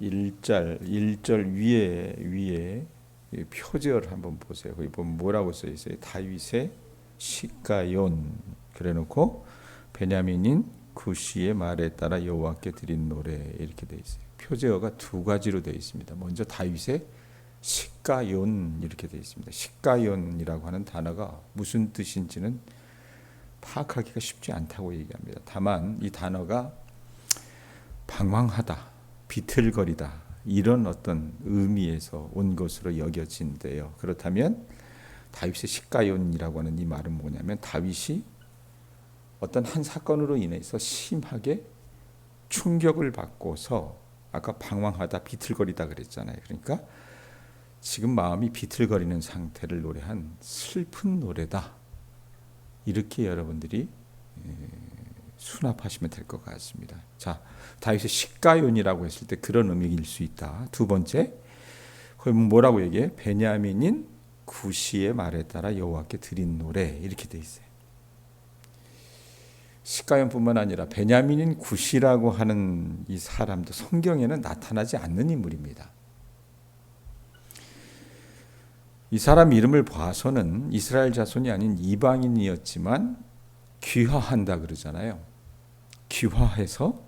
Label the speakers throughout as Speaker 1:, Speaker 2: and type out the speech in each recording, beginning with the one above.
Speaker 1: 1절 위에 표제어를 한번 보세요. 거기 보면 뭐라고 써 있어요? 다윗의 시가yon 그래놓고 베냐민인 구시의 말에 따라 여호와께 드린 노래 이렇게 돼 있어요. 표제어가 두 가지로 되어 있습니다. 먼저 다윗의 시가yon 이렇게 되어 있습니다. 시가연이라고 하는 단어가 무슨 뜻인지는 파악하기가 쉽지 않다고 얘기합니다. 다만 이 단어가 방황하다, 비틀거리다 이런 어떤 의미에서 온 것으로 여겨진대요. 그렇다면 다윗의 시가연이라고 하는 이 말은 뭐냐면 다윗이 어떤 한 사건으로 인해서 심하게 충격을 받고서 아까 방황하다, 비틀거리다 그랬잖아요. 그러니까 지금 마음이 비틀거리는 상태를 노래한 슬픈 노래다. 이렇게 여러분들이 수납하시면 될 것 같습니다. 자, 다윗의 시가연이라고 했을 때 그런 의미일 수 있다. 두 번째, 그럼 뭐라고 얘기해? 베냐민인 구시의 말에 따라 여호와께 드린 노래 이렇게 돼 있어요. 시가연뿐만 아니라 베냐민인 구시라고 하는 이 사람도 성경에는 나타나지 않는 인물입니다. 이 사람 이름을 봐서는 이스라엘 자손이 아닌 이방인이었지만 귀화한다 그러잖아요. 귀화해서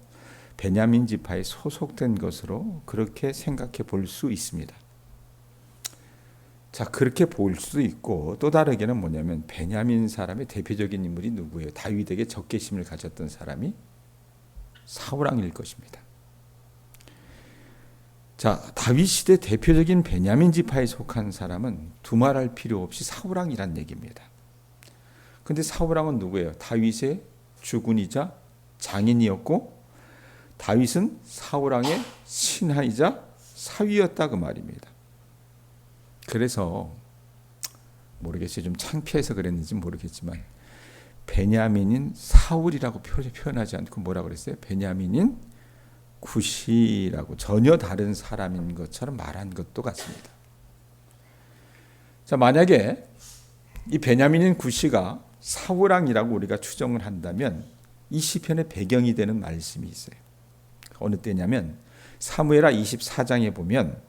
Speaker 1: 베냐민 지파에 소속된 것으로 그렇게 생각해 볼 수 있습니다. 자, 그렇게 볼 수 있고 또 다르게는 뭐냐면 베냐민 사람의 대표적인 인물이 누구예요? 다윗에게 적개심을 가졌던 사람이 사울 왕일 것입니다. 자, 다윗 시대 대표적인 베냐민 지파에 속한 사람은 두말할 필요 없이 사울 왕이란 얘기입니다. 근데 사울 왕은 누구예요? 다윗의 주군이자 장인이었고 다윗은 사울 왕의 신하이자 사위였다 그 말입니다. 그래서 모르겠어요. 좀 창피해서 그랬는지 모르겠지만 베냐민인 사울이라고 표현하지 않고 뭐라고 그랬어요? 베냐민인 구시라고 전혀 다른 사람인 것처럼 말한 것도 같습니다. 자, 만약에 이 베냐민인 구시가 사울 왕이라고 우리가 추정을 한다면 이 시편의 배경이 되는 말씀이 있어요. 어느 때냐면 사무엘하 24장에 보면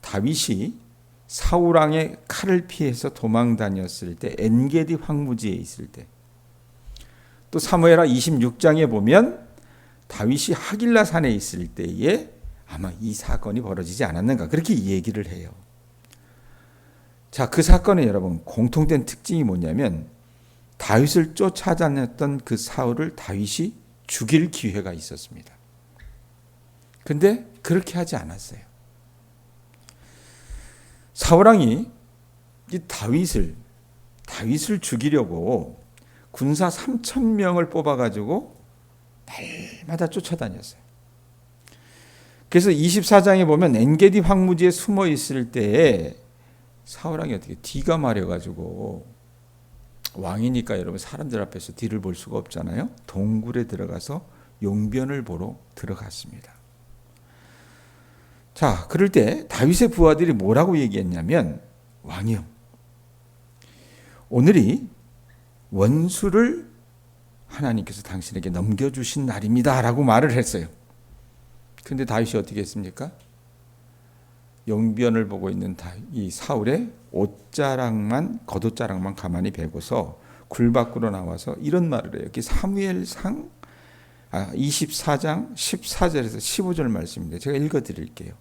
Speaker 1: 다윗이 사울 왕의 칼을 피해서 도망 다녔을 때 엔게디 황무지에 있을 때, 또 사무엘하 26장에 보면 다윗이 하길라 산에 있을 때에 아마 이 사건이 벌어지지 않았는가 그렇게 얘기를 해요. 자, 그 사건에 여러분 공통된 특징이 뭐냐면 다윗을 쫓아다녔던 그 사울을 다윗이 죽일 기회가 있었습니다. 근데 그렇게 하지 않았어요. 사울 왕이 이 다윗을 죽이려고 군사 3,000명을 뽑아가지고 날마다 쫓아다녔어요. 그래서 24장에 보면 엔게디 황무지에 숨어 있을 때에 사울 왕이 어떻게 뒤가 마려가지고 왕이니까 여러분 사람들 앞에서 뒤를 볼 수가 없잖아요. 동굴에 들어가서 용변을 보러 들어갔습니다. 자, 그럴 때 다윗의 부하들이 뭐라고 얘기했냐면 왕이요, 오늘이 원수를 하나님께서 당신에게 넘겨주신 날입니다 라고 말을 했어요. 그런데 다윗이 어떻게 했습니까? 용변을 보고 있는 이 사울의 겉옷자락만 가만히 베고서 굴 밖으로 나와서 이런 말을 해요. 여기 사무엘상 24장 14절에서 15절 말씀인데 제가 읽어드릴게요.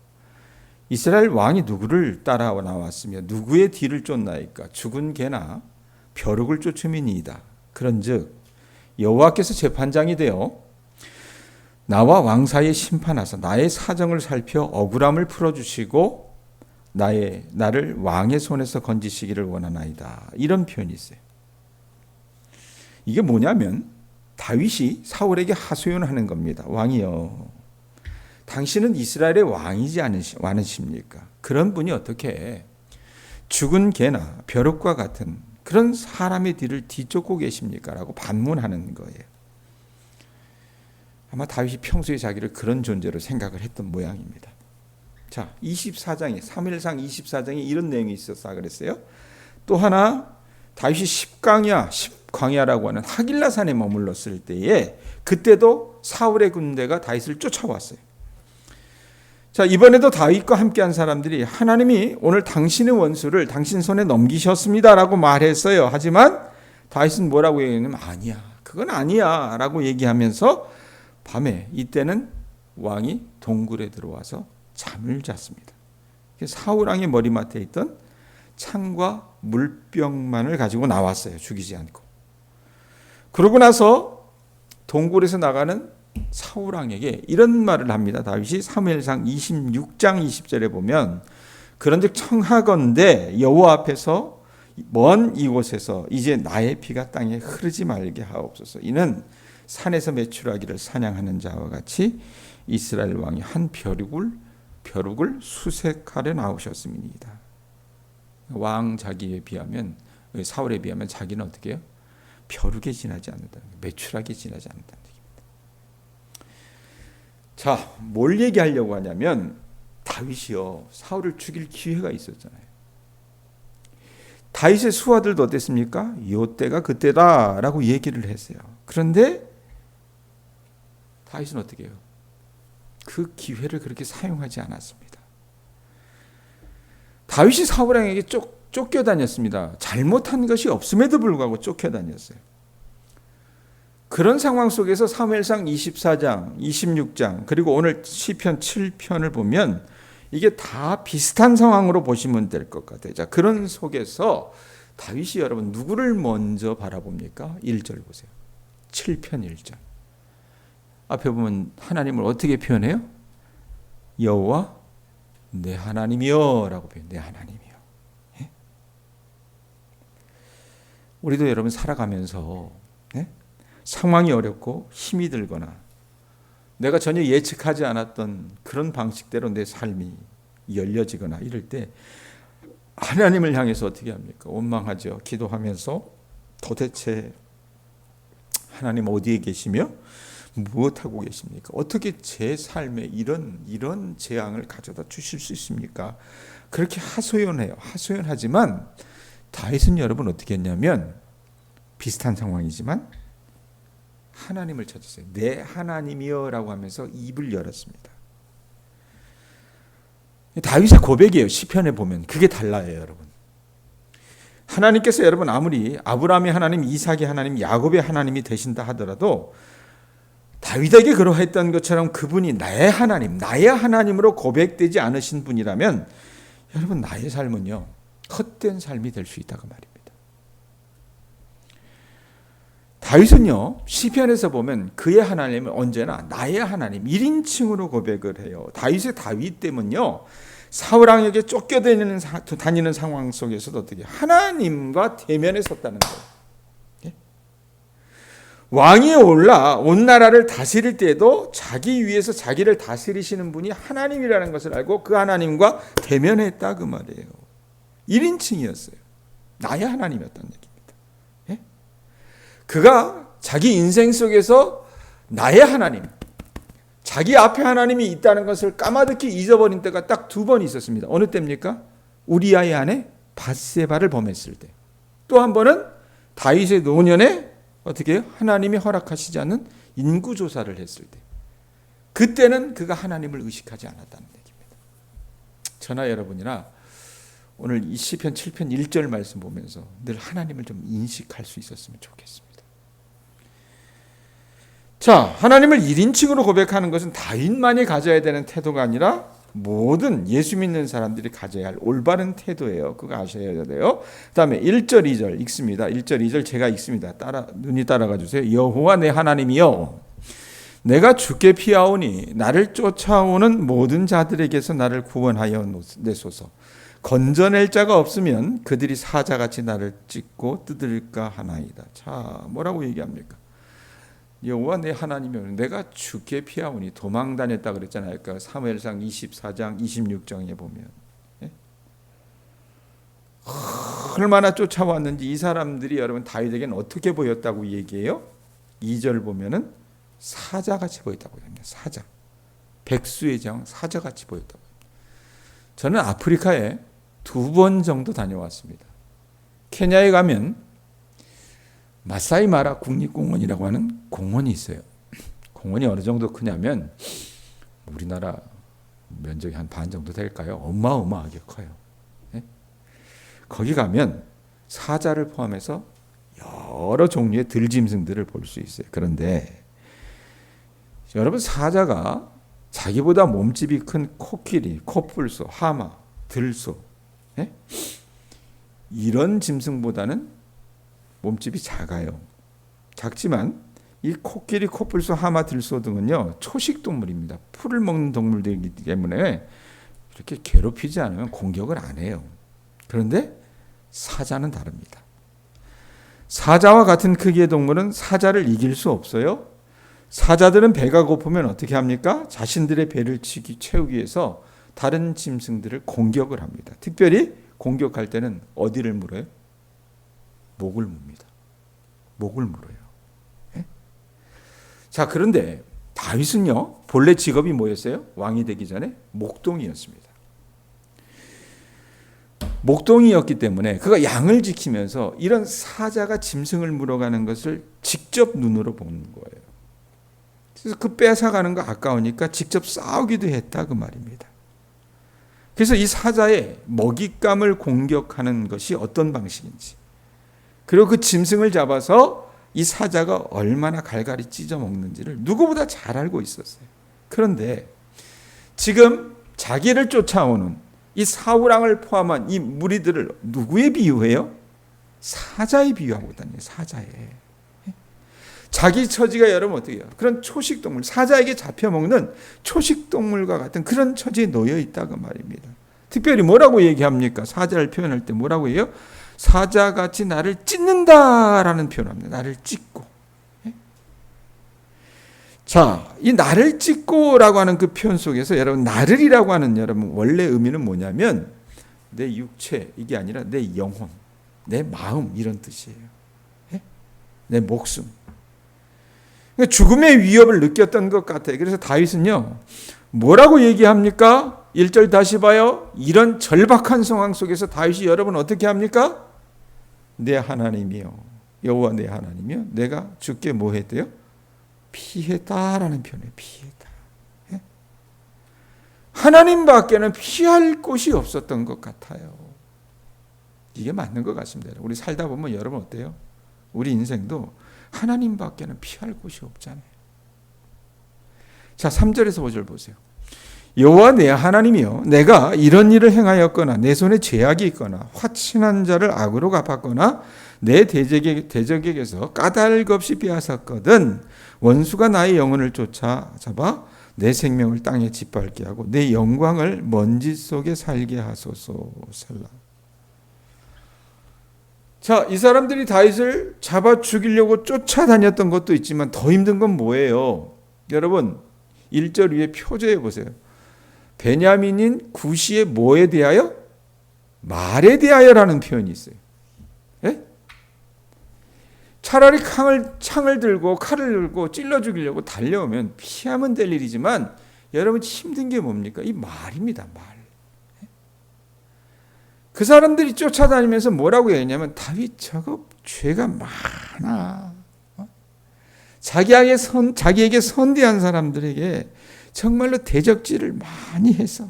Speaker 1: 이스라엘 왕이 누구를 따라 나왔으며 누구의 뒤를 쫓나이까? 죽은 개나 벼룩을 쫓음이니이다. 그런즉 여호와께서 재판장이 되어 나와 왕 사이에 심판하사 나의 사정을 살펴 억울함을 풀어주시고 나를 왕의 손에서 건지시기를 원하나이다. 이런 표현이 있어요. 이게 뭐냐면 다윗이 사울에게 하소연하는 겁니다. 왕이여, 당신은 이스라엘의 왕이지 않으십니까? 그런 분이 어떻게 죽은 개나 벼룩과 같은 그런 사람의 뒤를 뒤쫓고 계십니까? 라고 반문하는 거예요. 아마 다윗이 평소에 자기를 그런 존재로 생각을 했던 모양입니다. 자, 24장에 사무엘상 24장에 이런 내용이 있었다 그랬어요. 또 하나 다윗이 십광야라고 하는 하길라산에 머물렀을 때에 그때도 사울의 군대가 다윗을 쫓아왔어요. 자, 이번에도 다윗과 함께한 사람들이 하나님이 오늘 당신의 원수를 당신 손에 넘기셨습니다라고 말했어요. 하지만 다윗은 뭐라고 얘기하냐면 아니야, 그건 아니야 라고 얘기하면서 밤에 이때는 왕이 동굴에 들어와서 잠을 잤습니다. 사울 왕의 머리맡에 있던 창과 물병만을 가지고 나왔어요. 죽이지 않고. 그러고 나서 동굴에서 나가는 사울 왕에게 이런 말을 합니다. 다윗이 사무엘상 26장 20절에 보면 그런즉 청하건대 여호와 앞에서 먼 이곳에서 이제 나의 피가 땅에 흐르지 말게 하옵소서. 이는 산에서 매출하기를 사냥하는 자와 같이 이스라엘 왕이 한 벼룩을 수색하려 나오셨습니다. 왕 자기에 비하면, 사울에 비하면 자기는 어떻게 해요? 벼룩에 지나지 않는다, 매출하게 지나지 않는다는 얘기입니다. 자, 뭘 얘기하려고 하냐면 다윗이요, 사울을 죽일 기회가 있었잖아요. 다윗의 수하들도 어땠습니까? 요때가 그때다라고 얘기를 했어요. 그런데 다윗은 어떻게 해요? 그 기회를 그렇게 사용하지 않았습니다. 다윗이 사울 왕에게 쫓겨다녔습니다. 잘못한 것이 없음에도 불구하고 쫓겨다녔어요. 그런 상황 속에서 사무엘상 24장, 26장 그리고 오늘 시편 7편을 보면 이게 다 비슷한 상황으로 보시면 될 것 같아요. 자, 그런 속에서 다윗이 여러분 누구를 먼저 바라봅니까? 1절 보세요. 7편 1절. 앞에 보면 하나님을 어떻게 표현해요? 여호와 내 하나님이여 라고 표현해요. 내 하나님이여. 예? 우리도 여러분 살아가면서 상황이 어렵고 힘이 들거나 내가 전혀 예측하지 않았던 그런 방식대로 내 삶이 열려지거나 이럴 때 하나님을 향해서 어떻게 합니까? 원망하죠. 기도하면서 도대체 하나님 어디에 계시며 무엇하고 계십니까? 어떻게 제 삶에 이런 재앙을 가져다 주실 수 있습니까? 그렇게 하소연해요. 하소연하지만 다윗은 여러분 어떻게 했냐면 비슷한 상황이지만 하나님을 찾았어요. 내 하나님이여 라고 하면서 입을 열었습니다. 다윗의 고백이에요. 시편에 보면 그게 달라요, 여러분. 하나님께서 여러분 아무리 아브라함의 하나님, 이삭의 하나님, 야곱의 하나님이 되신다 하더라도 다윗에게 그러했던 것처럼 그분이 나의 하나님, 나의 하나님으로 고백되지 않으신 분이라면 여러분 나의 삶은요 헛된 삶이 될 수 있다고 말입니다. 다윗은요 시편에서 보면 그의 하나님은 언제나 나의 하나님 1인칭으로 고백을 해요. 다윗의 다윗됨은요 사울 왕에게 쫓겨다니는 상황 속에서도 어떻게 하나님과 대면에 섰다는 거예요. 예? 왕이 올라 온 나라를 다스릴 때에도 자기 위에서 자기를 다스리시는 분이 하나님이라는 것을 알고 그 하나님과 대면했다 그 말이에요. 1인칭이었어요. 나의 하나님이었다는 얘기입니다. 예? 그가 자기 인생 속에서 나의 하나님, 자기 앞에 하나님이 있다는 것을 까마득히 잊어버린 때가 딱 2번 있었습니다. 어느 때입니까? 우리아의 아내 밧세바를 범했을 때. 또 한 번은 다윗의 노년에 어떻게 해요? 하나님이 허락하시지 않는 인구조사를 했을 때. 그때는 그가 하나님을 의식하지 않았다는 얘기입니다. 저나 여러분이나 오늘 이 시편 7편 1절 말씀 보면서 늘 하나님을 좀 인식할 수 있었으면 좋겠습니다. 자, 하나님을 1인칭으로 고백하는 것은 다윗만이 가져야 되는 태도가 아니라 모든 예수 믿는 사람들이 가져야 할 올바른 태도예요. 그거 아셔야 돼요. 그 다음에 1절 2절 읽습니다. 1절 2절 제가 읽습니다. 눈이 따라가 주세요. 여호와 내 하나님이여 내가 주께 피하오니 나를 쫓아오는 모든 자들에게서 나를 구원하여 내소서. 건져낼 자가 없으면 그들이 사자같이 나를 찢고 뜯을까 하나이다. 자, 뭐라고 얘기합니까? 여호와 내 하나님이여 내가 주께 피하오니 도망 다녔다 그랬잖아요. 그러니까 사무엘상 24장 26장에 보면 얼마나 쫓아왔는지 이 사람들이 여러분 다윗에게는 어떻게 보였다고 얘기해요? 2절 보면은 사자같이 보였다고 합니다. 사자, 백수의 장 사자같이 보였다고 합니다. 저는 아프리카에 2번 정도 다녀왔습니다. 케냐에 가면 마사이마라 국립공원이라고 하는 공원이 있어요. 공원이 어느 정도 크냐면 우리나라 면적이 한 반 정도 될까요? 어마어마하게 커요. 예? 거기 가면 사자를 포함해서 여러 종류의 들짐승들을 볼 수 있어요. 그런데 여러분, 사자가 자기보다 몸집이 큰 코끼리, 코뿔소, 하마, 들소, 예? 이런 짐승보다는 몸집이 작아요. 작지만 이 코끼리, 코뿔소, 하마, 들소 등은요, 초식 동물입니다. 풀을 먹는 동물들이기 때문에 이렇게 괴롭히지 않으면 공격을 안 해요. 그런데 사자는 다릅니다. 사자와 같은 크기의 동물은 사자를 이길 수 없어요. 사자들은 배가 고프면 어떻게 합니까? 자신들의 배를 채우기 위해서 다른 짐승들을 공격을 합니다. 특별히 공격할 때는 어디를 물어요? 목을 뭅니다. 목을 물어요. 예? 자, 그런데 다윗은요, 본래 직업이 뭐였어요? 왕이 되기 전에 목동이었습니다. 목동이었기 때문에 그가 양을 지키면서 이런 사자가 짐승을 물어가는 것을 직접 눈으로 보는 거예요. 그래서 그 뺏어가는 거 아까우니까 직접 싸우기도 했다 그 말입니다. 그래서 이 사자의 먹잇감을 공격하는 것이 어떤 방식인지, 그리고 그 짐승을 잡아서 이 사자가 얼마나 갈갈이 찢어 먹는지를 누구보다 잘 알고 있었어요. 그런데 지금 자기를 쫓아오는 이 사울왕을 포함한 이 무리들을 누구에 비유해요? 사자에 비유하고 다녀요. 사자에. 자기 처지가 여러분 어떻게 해요? 그런 초식동물, 사자에게 잡혀먹는 초식동물과 같은 그런 처지에 놓여 있다고 말입니다. 특별히 뭐라고 얘기합니까? 사자를 표현할 때 뭐라고 해요? 사자같이 나를 찢는다라는 표현을 합니다. 나를 찢고. 자, 이 나를 찢고라고 하는 그 표현 속에서 여러분, 나를이라고 하는 여러분 원래 의미는 뭐냐면 내 육체, 이게 아니라 내 영혼, 내 마음, 이런 뜻이에요. 내 목숨. 죽음의 위협을 느꼈던 것 같아요. 그래서 다윗은요, 뭐라고 얘기합니까? 1절 다시 봐요. 이런 절박한 상황 속에서 다윗이 여러분 어떻게 합니까? 내 하나님이요, 여호와 내 하나님이요, 내가 주께 뭐 했대요? 피했다라는 표현이에요. 피했다. 예? 하나님밖에는 피할 곳이 없었던 것 같아요. 이게 맞는 것 같습니다. 우리 살다 보면 여러분 어때요? 우리 인생도 하나님밖에는 피할 곳이 없잖아요. 자, 3절에서 5절 보세요. 여호와 내 하나님이여, 내가 이런 일을 행하였거나 내 손에 죄악이 있거나 화친한 자를 악으로 갚았거나 내 대적에게서 까닭 없이 빼앗았거든 원수가 나의 영혼을 쫓아잡아 내 생명을 땅에 짓밟게 하고 내 영광을 먼지 속에 살게 하소서. 셀라. 자, 이 사람들이 다윗을 잡아 죽이려고 쫓아다녔던 것도 있지만 더 힘든 건 뭐예요? 여러분, 1절 위에 표제해 보세요. 베냐민인 구시의 뭐에 대하여? 말에 대하여라는 표현이 있어요. 예? 차라리 창을 들고 칼을 들고 찔러 죽이려고 달려오면 피하면 될 일이지만 여러분 힘든 게 뭡니까? 이 말입니다. 말. 그 사람들이 쫓아다니면서 뭐라고 했냐면 다윗 저거 죄가 많아. 자기에게 선대한 사람들에게 정말로 대적질을 많이 해서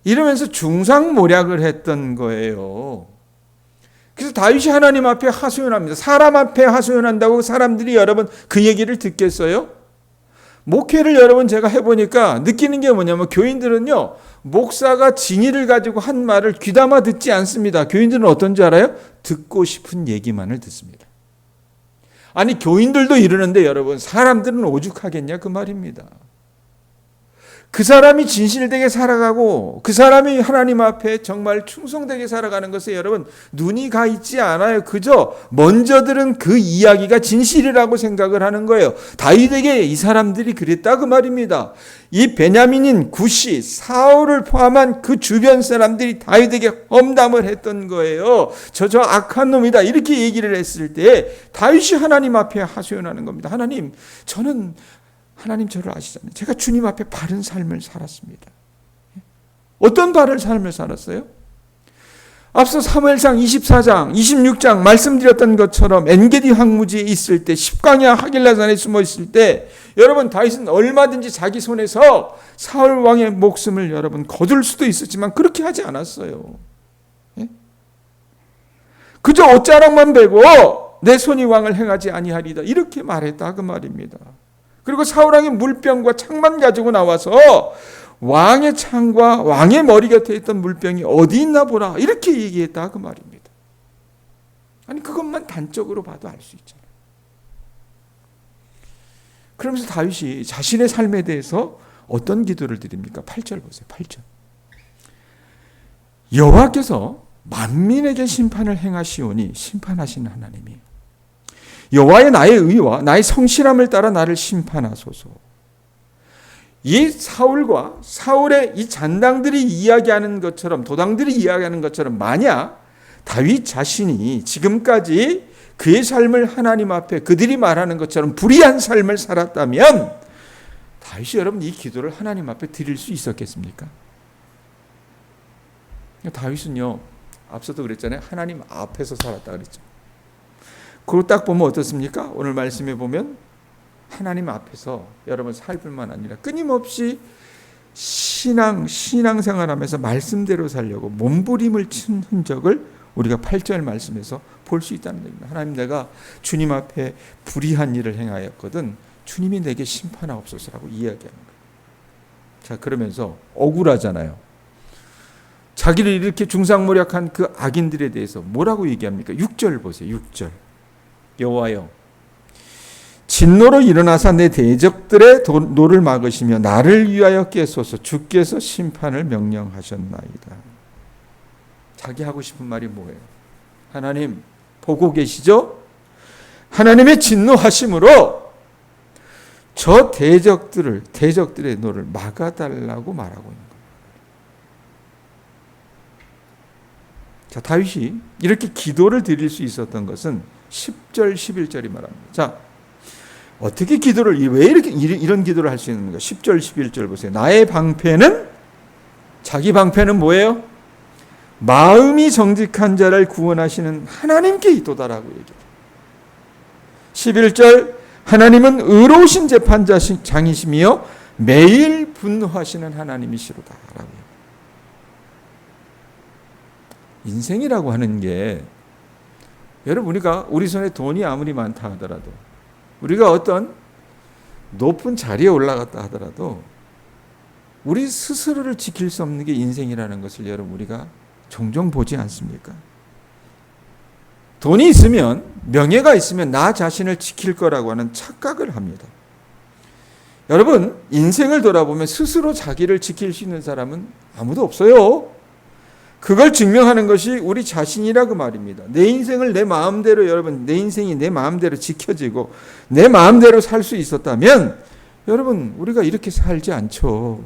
Speaker 1: 이러면서 중상모략을 했던 거예요. 그래서 다윗이 하나님 앞에 하소연합니다. 사람 앞에 하소연한다고 사람들이 여러분 그 얘기를 듣겠어요? 목회를 여러분 제가 해보니까 느끼는 게 뭐냐면 교인들은요, 목사가 진리를 가지고 한 말을 귀담아 듣지 않습니다. 교인들은 어떤지 알아요? 듣고 싶은 얘기만을 듣습니다. 아니, 교인들도 이러는데 여러분, 사람들은 오죽하겠냐 그 말입니다. 그 사람이 진실되게 살아가고 그 사람이 하나님 앞에 정말 충성되게 살아가는 것에 여러분 눈이 가 있지 않아요. 그저 먼저 들은 그 이야기가 진실이라고 생각을 하는 거예요. 다윗에게 이 사람들이 그랬다 그 말입니다. 이 베냐민인 구시, 사울을 포함한 그 주변 사람들이 다윗에게 험담을 했던 거예요. 저 악한 놈이다 이렇게 얘기를 했을 때 다윗이 하나님 앞에 하소연하는 겁니다. 하나님 저를 아시잖아요. 제가 주님 앞에 바른 삶을 살았습니다. 어떤 바른 삶을 살았어요? 앞서 사무엘상 24장, 26장 말씀드렸던 것처럼 엔게디 황무지에 있을 때, 십광야 하길라산에 숨어 있을 때 여러분 다윗은 얼마든지 자기 손에서 사울 왕의 목숨을 여러분 거둘 수도 있었지만 그렇게 하지 않았어요. 예? 그저 옷자락만 베고 내 손이 왕을 행하지 아니하리다 이렇게 말했다 그 말입니다. 그리고 사울 왕의 물병과 창만 가지고 나와서 왕의 창과 왕의 머리 곁에 있던 물병이 어디 있나 보라 이렇게 얘기했다 그 말입니다. 아니 그것만 단적으로 봐도 알 수 있잖아요. 그러면서 다윗이 자신의 삶에 대해서 어떤 기도를 드립니까? 8절 보세요. 8절. 여호와께서 만민에게 심판을 행하시오니 심판하시는 하나님이 여호와의 나의 의와 나의 성실함을 따라 나를 심판하소서. 이 사울과 사울의 이 잔당들이 이야기하는 것처럼 도당들이 이야기하는 것처럼 만약 다윗 자신이 지금까지 그의 삶을 하나님 앞에 그들이 말하는 것처럼 불의한 삶을 살았다면 다윗이 여러분 이 기도를 하나님 앞에 드릴 수 있었겠습니까? 다윗은요 앞서도 그랬잖아요. 하나님 앞에서 살았다 그랬죠. 그걸 딱 보면 어떻습니까? 오늘 말씀에 보면 하나님 앞에서 여러분 살뿐만 아니라 끊임없이 신앙생활하면서 말씀대로 살려고 몸부림을 친 흔적을 우리가 8절 말씀에서 볼 수 있다는 겁니다. 하나님 내가 주님 앞에 불의한 일을 행하였거든 주님이 내게 심판하옵소서라고 이야기하는 거예요. 자 그러면서 억울하잖아요. 자기를 이렇게 중상모략한 그 악인들에 대해서 뭐라고 얘기합니까? 6절 보세요. 6절. 여호와여 진노로 일어나사 내 대적들의 노를 막으시며 나를 위하여 깨소서. 주께서 심판을 명령하셨나이다. 자기 하고 싶은 말이 뭐예요? 하나님 보고 계시죠? 하나님의 진노하심으로 저 대적들의 노를 막아달라고 말하고 있는 거예요. 자, 다윗이 이렇게 기도를 드릴 수 있었던 것은 10절, 11절이 말합니다. 자, 어떻게 기도를, 왜 이런 기도를 할 수 있는가? 10절, 11절 보세요. 나의 방패는, 자기 방패는 뭐예요? 마음이 정직한 자를 구원하시는 하나님께 있도다라고 얘기해요. 11절, 하나님은 의로우신 재판장이시며 매일 분노하시는 하나님이시로다라고 해요. 인생이라고 하는 게 여러분 우리 손에 돈이 아무리 많다 하더라도 우리가 어떤 높은 자리에 올라갔다 하더라도 우리 스스로를 지킬 수 없는 게 인생이라는 것을 여러분 우리가 종종 보지 않습니까? 돈이 있으면 명예가 있으면 나 자신을 지킬 거라고 하는 착각을 합니다. 여러분 인생을 돌아보면 스스로 자기를 지킬 수 있는 사람은 아무도 없어요. 그걸 증명하는 것이 우리 자신이라고 말입니다. 내 인생을 내 마음대로 여러분 내 인생이 내 마음대로 지켜지고 내 마음대로 살 수 있었다면 여러분 우리가 이렇게 살지 않죠.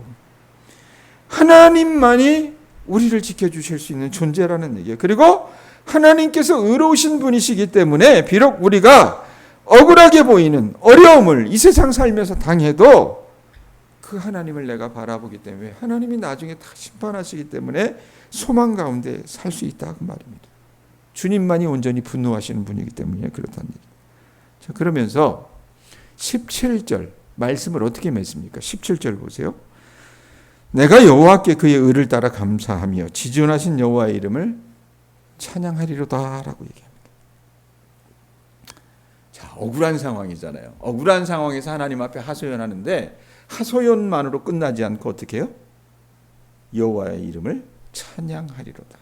Speaker 1: 하나님만이 우리를 지켜주실 수 있는 존재라는 얘기예요. 그리고 하나님께서 의로우신 분이시기 때문에 비록 우리가 억울하게 보이는 어려움을 이 세상 살면서 당해도 그 하나님을 내가 바라보기 때문에 하나님이 나중에 다 심판하시기 때문에 소망 가운데 살 수 있다 그 말입니다. 주님만이 온전히 분노하시는 분이기 때문에 그렇다는 얘기입니다. 자, 그러면서 17절 말씀을 어떻게 맺습니까? 17절 보세요. 내가 여호와께 그의 의를 따라 감사하며 지존하신 여호와의 이름을 찬양하리로다라고 얘기합니다. 자, 억울한 상황이잖아요. 억울한 상황에서 하나님 앞에 하소연하는데 하소연만으로 끝나지 않고 어떻게 해요? 여호와의 이름을 찬양하리로다.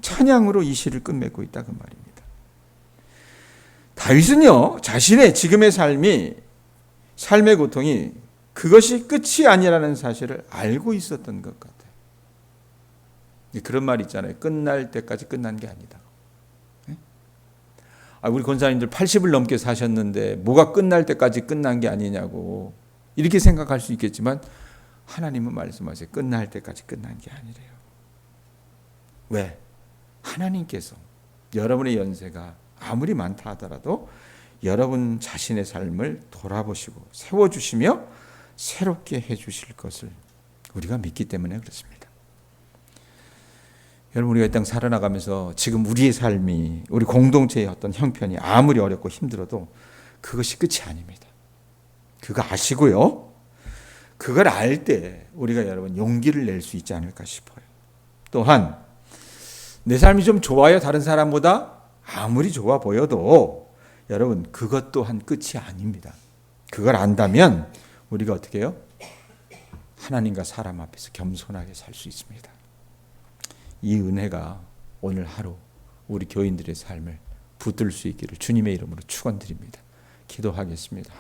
Speaker 1: 찬양으로 이 시를 끝맺고 있다 그 말입니다. 다윗은요 자신의 지금의 삶의 고통이 그것이 끝이 아니라는 사실을 알고 있었던 것 같아요. 그런 말 있잖아요. 끝날 때까지 끝난 게 아니다. 우리 권사님들 80을 넘게 사셨는데 뭐가 끝날 때까지 끝난 게 아니냐고 이렇게 생각할 수 있겠지만 하나님은 말씀하세요. 끝날 때까지 끝난 게 아니래요. 왜? 하나님께서 여러분의 연세가 아무리 많다 하더라도 여러분 자신의 삶을 돌아보시고 세워주시며 새롭게 해주실 것을 우리가 믿기 때문에 그렇습니다. 여러분, 우리가 이 땅 살아나가면서 지금 우리의 삶이, 우리 공동체의 어떤 형편이 아무리 어렵고 힘들어도 그것이 끝이 아닙니다. 그거 아시고요. 그걸 알 때 우리가 여러분 용기를 낼 수 있지 않을까 싶어요. 또한 내 삶이 좀 좋아요. 다른 사람보다 아무리 좋아 보여도 여러분 그것 또한 끝이 아닙니다. 그걸 안다면 우리가 어떻게 해요? 하나님과 사람 앞에서 겸손하게 살 수 있습니다. 이 은혜가 오늘 하루 우리 교인들의 삶을 붙들 수 있기를 주님의 이름으로 축원드립니다. 기도하겠습니다.